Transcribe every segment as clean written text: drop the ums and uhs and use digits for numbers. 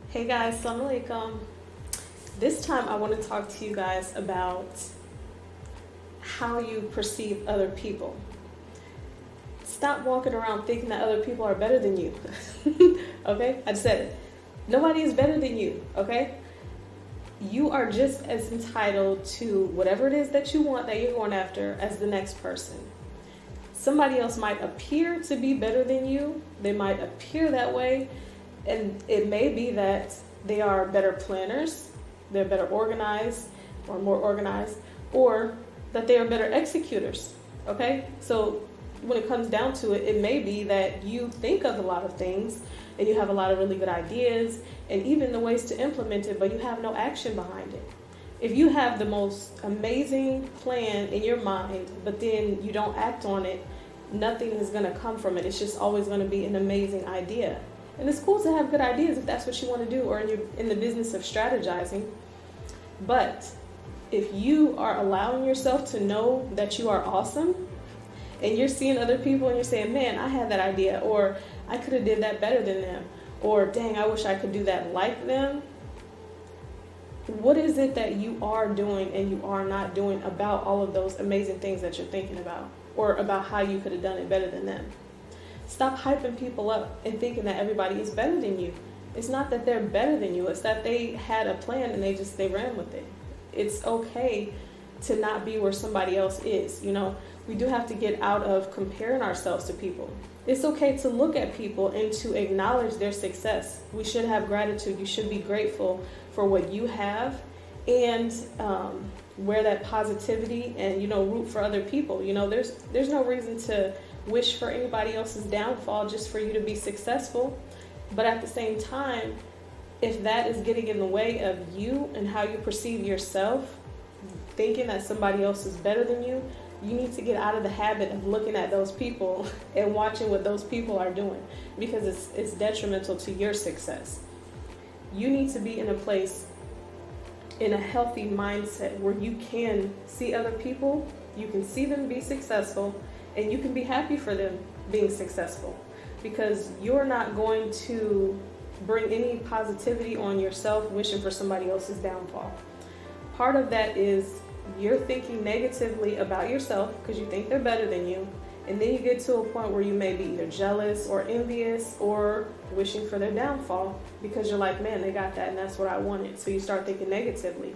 Hey guys, Assalamu alaikum. This time I want to talk to you guys about how you perceive other people. Stop walking around thinking that other people are better than you. Okay? I just said it. Nobody is better than you, okay? You are just as entitled to whatever it is that you want that you're going after as the next person. Somebody else might appear to be better than you. They might appear that way. And it may be that they are better planners, they're better organized or more organized, or that they are better executors, okay? So when it comes down to it, it may be that you think of a lot of things and you have a lot of really good ideas and even the ways to implement it, but you have no action behind it. If you have the most amazing plan in your mind, but then you don't act on it, nothing is gonna come from it. It's just always gonna be an amazing idea. And it's cool to have good ideas if that's what you want to do or you're in the business of strategizing. But if you are allowing yourself to know that you are awesome and you're seeing other people and you're saying, man, I had that idea, or I could have did that better than them, or dang, I wish I could do that like them. What is it that you are doing and you are not doing about all of those amazing things that you're thinking about, or about how you could have done it better than them? Stop hyping people up and thinking that everybody is better than you. It's not that they're better than you. It's that they had a plan and they ran with it. It's okay to not be where somebody else is. You know, we do have to get out of comparing ourselves to people. It's okay to look at people and to acknowledge their success. We should have gratitude. You should be grateful for what you have and wear that positivity and, you know, root for other people. You know, there's no reason to wish for anybody else's downfall just for you to be successful. But at the same time, if that is getting in the way of you and how you perceive yourself, thinking that somebody else is better than you, you need to get out of the habit of looking at those people and watching what those people are doing, because it's detrimental to your success. You need to be in a place, in a healthy mindset where you can see other people, you can see them be successful, and you can be happy for them being successful, because you're not going to bring any positivity on yourself wishing for somebody else's downfall. Part of that is you're thinking negatively about yourself because you think they're better than you, and then you get to a point where you may be either jealous or envious or wishing for their downfall because you're like, man, they got that and that's what I wanted. So you start thinking negatively.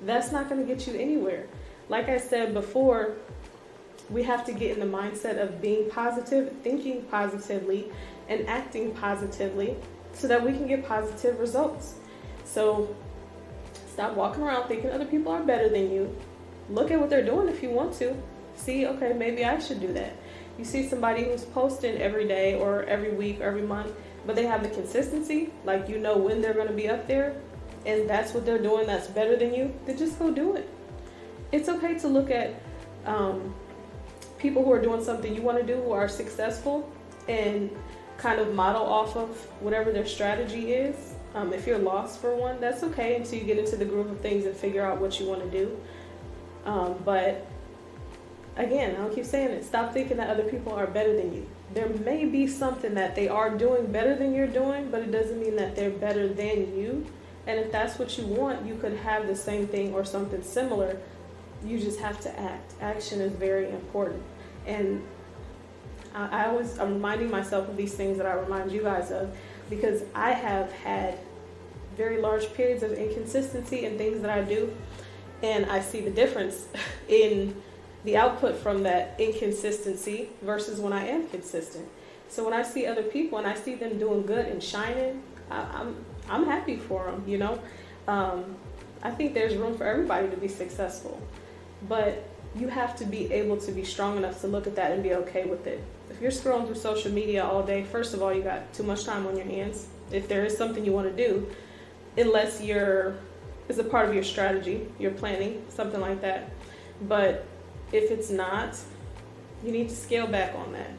That's not going to get you anywhere. Like I said before, we have to get in the mindset of being positive, thinking positively, and acting positively so that we can get positive results. So stop walking around thinking other people are better than you. Look at what they're doing if you want to. See, okay, maybe I should do that. You see somebody who's posting every day or every week or every month, but they have the consistency, like you know when they're going to be up there, and that's what they're doing that's better than you, then just go do it. It's okay to look at people who are doing something you want to do, who are successful, and kind of model off of whatever their strategy is. If you're lost for one, that's okay until you get into the groove of things and figure out what you want to do. But again, I'll keep saying it, stop thinking that other people are better than you. There may be something that they are doing better than you're doing, but it doesn't mean that they're better than you. And if that's what you want, you could have the same thing or something similar. You just have to act. Action is very important. And I'm reminding myself of these things that I remind you guys of, because I have had very large periods of inconsistency in things that I do. And I see the difference in the output from that inconsistency versus when I am consistent. So when I see other people and I see them doing good and shining, I'm happy for them, you know. I think there's room for everybody to be successful. But you have to be able to be strong enough to look at that and be okay with it. If you're scrolling through social media all day, first of all, you got too much time on your hands. If there is something you want to do, unless it's a part of your strategy, you're planning, something like that. But if it's not, you need to scale back on that.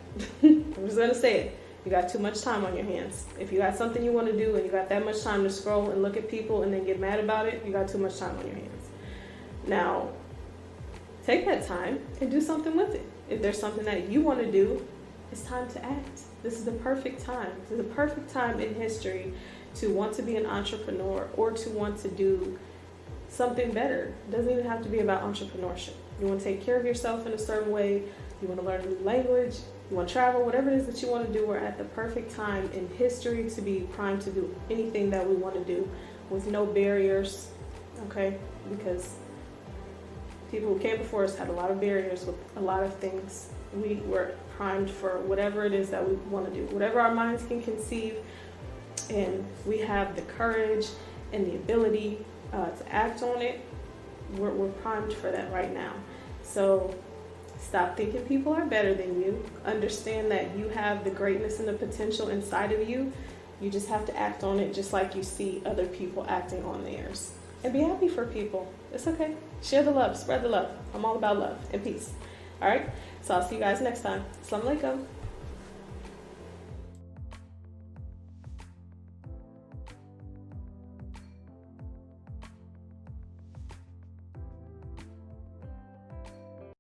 I'm just going to say it. You got too much time on your hands. If you got something you want to do and you got that much time to scroll and look at people and then get mad about it, you got too much time on your hands. Now, take that time and do something with it. If there's something that you want to do, it's time to act. This is the perfect time. This is the perfect time in history to want to be an entrepreneur or to want to do something better. It doesn't even have to be about entrepreneurship. You want to take care of yourself in a certain way, you want to learn a new language, you want to travel, whatever it is that you want to do, we're at the perfect time in history to be primed to do anything that we want to do with no barriers, okay? Because people who came before us had a lot of barriers with a lot of things. We were primed for whatever it is that we want to do, whatever our minds can conceive, and we have the courage and the ability to act on it. We're primed for that right now. So stop thinking people are better than you. Understand that you have the greatness and the potential inside of you. You just have to act on it just like you see other people acting on theirs. And be happy for people. It's okay. Share the love. Spread the love. I'm all about love and peace. All right? So I'll see you guys next time. Assalamu alaikum.